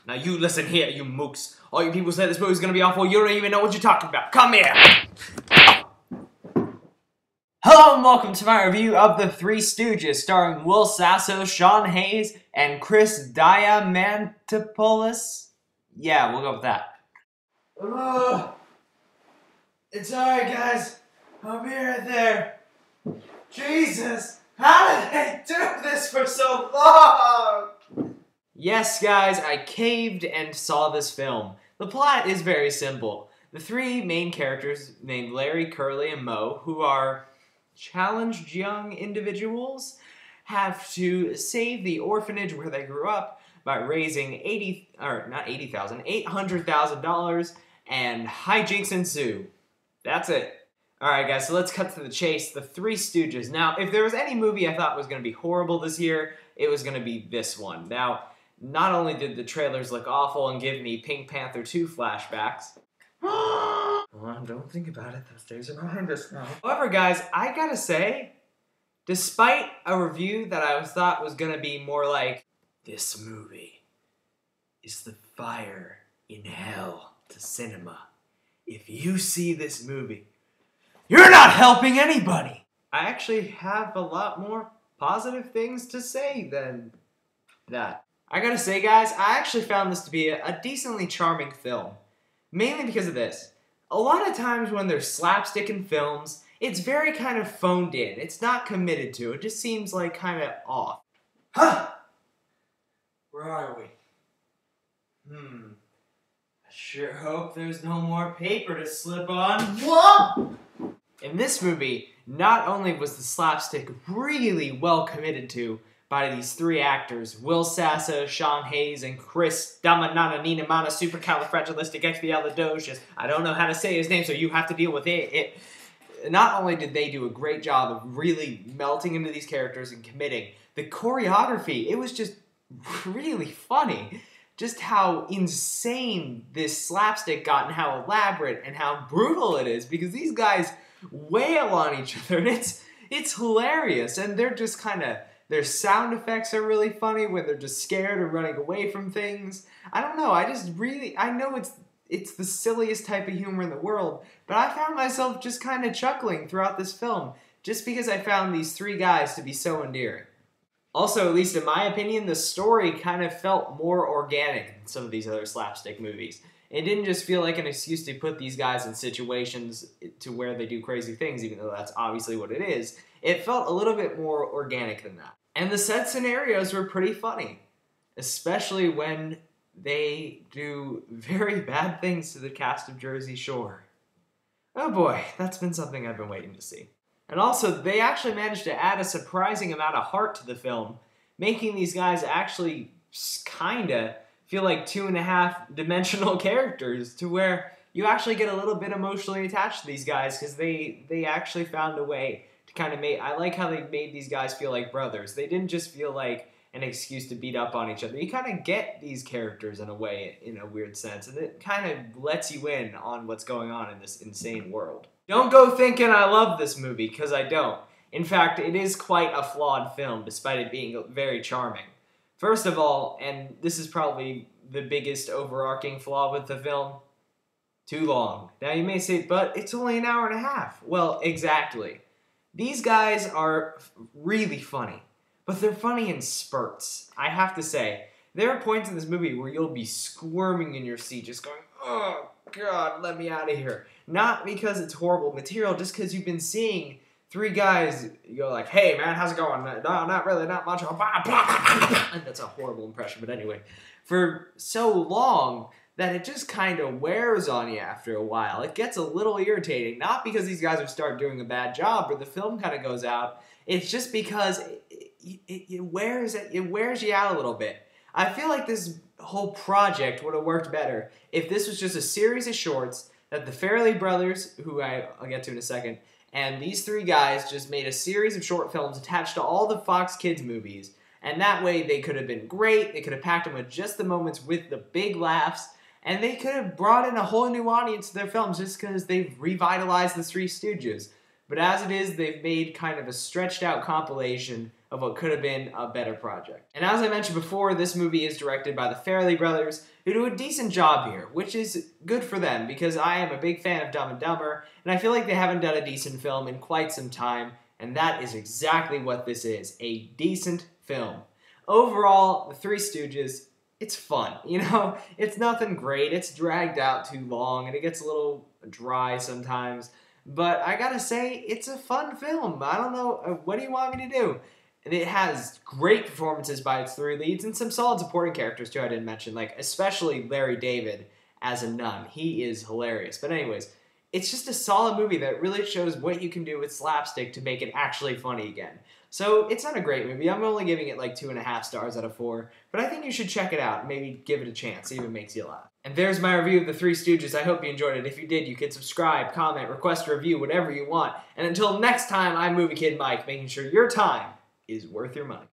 Now you listen here, you mooks. All you people said this movie's gonna be awful, you don't even know what you're talking about. Come here! Hello and welcome to my review of The Three Stooges, starring Will Sasso, Sean Hayes, and Chris Diamantopoulos. Yeah, we'll go with that. It's alright, guys. I'll be right there. Jesus, how did they do this for so long? Yes, guys, I caved and saw this film. The plot is very simple. The three main characters, named Larry, Curly, and Moe, who are challenged young individuals, have to save the orphanage where they grew up by raising $800,000, and hijinks ensue. That's it. Alright guys, so let's cut to the chase. The Three Stooges. Now, if there was any movie I thought was going to be horrible this year, it was going to be this one. Now, not only did the trailers look awful and give me Pink Panther 2 flashbacks. Don't think about it, those days are behind us now. However, guys, I gotta say, despite a review that I thought was gonna be more like, this movie is the fire in hell to cinema. If you see this movie, you're not helping anybody! I actually have a lot more positive things to say than that. I gotta say, guys, I actually found this to be a decently charming film. Mainly because of this. A lot of times when there's slapstick in films, it's very kind of phoned in. It's not committed to. It just seems like kind of off. Huh! Where are we? I sure hope there's no more paper to slip on. Whoa! In this movie, not only was the slapstick really well committed to by these three actors, Will Sasso, Sean Hayes, and Chris Diamantopoulos, supercalifragilisticexpialidocious. I don't know how to say his name, so you have to deal with it. Not only did they do a great job of really melting into these characters and committing, the choreography, it was just really funny. Just how insane this slapstick got and how elaborate and how brutal it is, because these guys wail on each other, and it's hilarious, and they're just kind of... Their sound effects are really funny when they're just scared or running away from things. I don't know, I know it's the silliest type of humor in the world, but I found myself just kind of chuckling throughout this film, just because I found these three guys to be so endearing. Also, at least in my opinion, the story kind of felt more organic than some of these other slapstick movies. It didn't just feel like an excuse to put these guys in situations to where they do crazy things, even though that's obviously what it is. It felt a little bit more organic than that. And the set scenarios were pretty funny, especially when they do very bad things to the cast of Jersey Shore. Oh boy, that's been something I've been waiting to see. And also, they actually managed to add a surprising amount of heart to the film, making these guys actually kinda feel like 2.5-dimensional characters, to where you actually get a little bit emotionally attached to these guys, because they actually found a way to kind of make... I like how they made these guys feel like brothers. They didn't just feel like an excuse to beat up on each other. You kind of get these characters in a way, in a weird sense, and it kind of lets you in on what's going on in this insane world. Don't go thinking I love this movie, because I don't. In fact, it is quite a flawed film, despite it being very charming. First of all, and this is probably the biggest overarching flaw with the film, too long. Now you may say, but it's only an hour and a half. Well, exactly. These guys are really funny, but they're funny in spurts. I have to say, there are points in this movie where you'll be squirming in your seat, just going, oh God, let me out of here. Not because it's horrible material, just because you've been seeing three guys, you go like, hey man, how's it going? No, not really, not much. That's a horrible impression, but anyway. For so long that it just kind of wears on you after a while. It gets a little irritating, not because these guys are start doing a bad job or the film kind of goes out. It's just because it wears you out a little bit. I feel like this whole project would have worked better if this was just a series of shorts that the Farrelly brothers, who I'll get to in a second, and these three guys just made a series of short films attached to all the Fox Kids movies. And that way they could have been great, they could have packed them with just the moments with the big laughs, and they could have brought in a whole new audience to their films just because they've revitalized the Three Stooges. But as it is, they've made kind of a stretched out compilation of what could have been a better project. And as I mentioned before, this movie is directed by the Farrelly brothers, who do a decent job here, which is good for them because I am a big fan of Dumb and Dumber, and I feel like they haven't done a decent film in quite some time, and that is exactly what this is, a decent film. Overall, The Three Stooges, it's fun, you know? It's nothing great, it's dragged out too long, and it gets a little dry sometimes, but I gotta say, it's a fun film. I don't know, what do you want me to do? It has great performances by its three leads and some solid supporting characters too I didn't mention, like especially Larry David as a nun. He is hilarious. But anyways, it's just a solid movie that really shows what you can do with slapstick to make it actually funny again. So it's not a great movie. I'm only giving it like 2.5 stars out of 4, but I think you should check it out and maybe give it a chance, see if it makes you laugh. And there's my review of The Three Stooges. I hope you enjoyed it. If you did, you can subscribe, comment, request a review, whatever you want. And until next time, I'm Movie Kid Mike, making sure your time is worth your money.